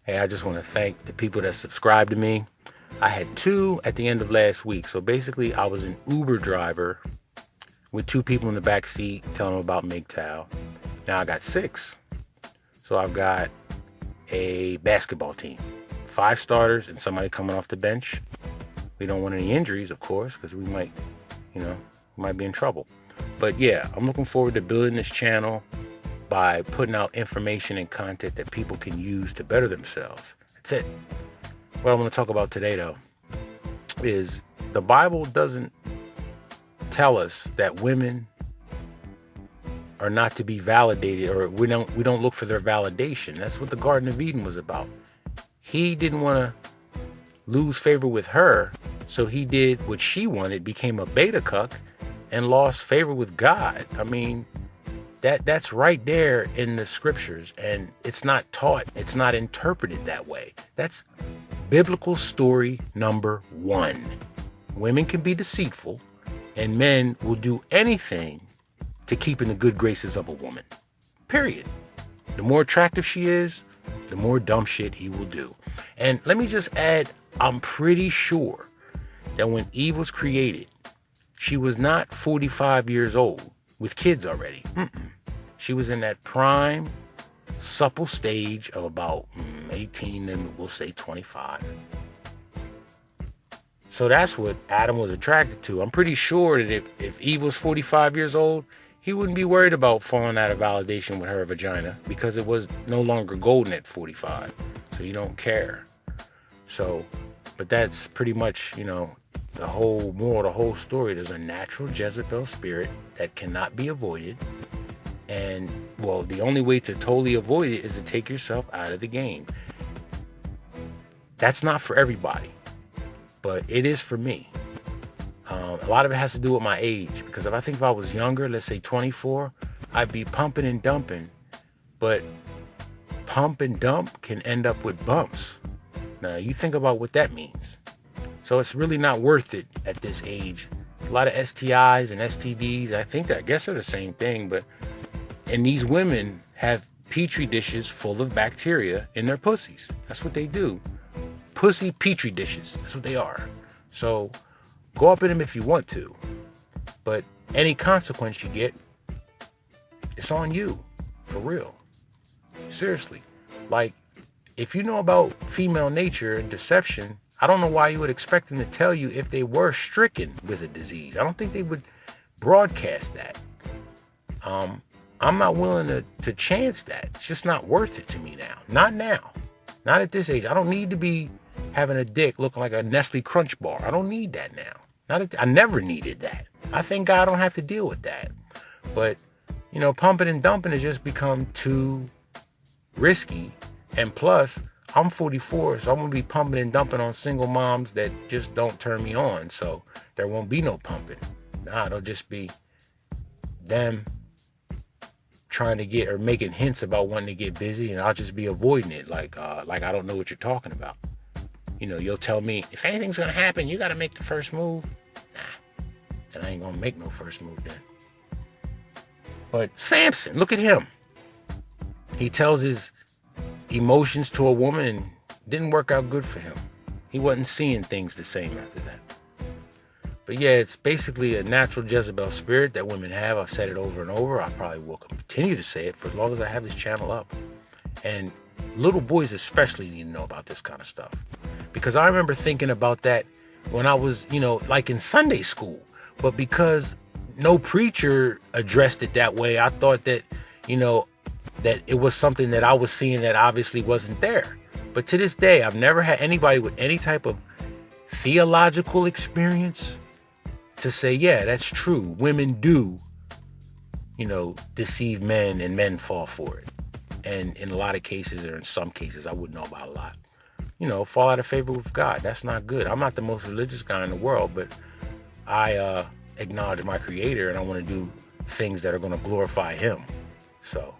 Hey, I just want to thank the people that subscribed to me. I had 2 at the end of last week. So basically, I was an Uber driver with 2 people in the back seat telling them about MGTOW. Now I got 6. So I've got a basketball team, 5 starters and somebody coming off the bench. We don't want any injuries, of course, because we might be in trouble. But yeah, I'm looking forward to building this channel by putting out information and content that people can use to better themselves. That's it. What I want to talk about today, though, is the Bible doesn't tell us that women are not to be validated, or we don't look for their validation. That's what the Garden of Eden was about. He didn't want to lose favor with her, so he did what she wanted, became a beta cuck, and lost favor with God. I mean, that's right there in the scriptures, and it's not taught, it's not interpreted that way. That's biblical story number 1. Women can be deceitful, and men will do anything to keep in the good graces of a woman. Period. The more attractive she is, the more dumb shit he will do. And let me just add, I'm pretty sure that when Eve was created, she was not 45 years old with kids already. She was in that prime, supple stage of about 18 and we'll say 25. So that's what Adam was attracted to. I'm pretty sure that if Eve was 45 years old, he wouldn't be worried about falling out of validation with her vagina because it was no longer golden at 45. So you don't care. So, but that's pretty much, the whole moral, the whole story. There's a natural Jezebel spirit that cannot be avoided. And, well, the only way to totally avoid it is to take yourself out of the game. That's not for everybody, but it is for me. A lot of it has to do with my age, because if I was younger, let's say 24, I'd be pumping and dumping, but pump and dump can end up with bumps. Now, you think about what that means. So it's really not worth it at this age. A lot of STIs and STDs, I guess they're the same thing, and these women have petri dishes full of bacteria in their pussies. That's what they do. Pussy petri dishes. That's what they are. So go up in them if you want to, but any consequence you get, it's on you, for real. Seriously. Like, if you know about female nature and deception, I don't know why you would expect them to tell you if they were stricken with a disease. I don't think they would broadcast that. I'm not willing to chance that. It's just not worth it to me now. Not now. Not at this age. I don't need to be having a dick looking like a Nestle Crunch bar. I don't need that now. I never needed that. I thank God I don't have to deal with that. But, pumping and dumping has just become too risky. And plus, I'm 44, so I'm going to be pumping and dumping on single moms that just don't turn me on. So there won't be no pumping. It'll just be them trying to get or making hints about wanting to get busy, and I'll just be avoiding it like I don't know what you're talking about. You'll tell me, if anything's going to happen, you got to make the first move. Nah, then I ain't going to make no first move then. But Samson, look at him. He tells his emotions to a woman and it didn't work out good for him. He wasn't seeing things the same after that. But yeah, it's basically a natural Jezebel spirit that women have. I've said it over and over. I probably will continue to say it for as long as I have this channel up. And little boys especially need to know about this kind of stuff. Because I remember thinking about that when I was, like in Sunday school. But because no preacher addressed it that way, I thought that, that it was something that I was seeing that obviously wasn't there. But to this day, I've never had anybody with any type of theological experience to say, yeah, that's true. Women do, deceive men and men fall for it. And in a lot of cases, or in some cases, I wouldn't know about a lot, fall out of favor with God. That's not good. I'm not the most religious guy in the world, but I acknowledge my creator and I want to do things that are going to glorify him. So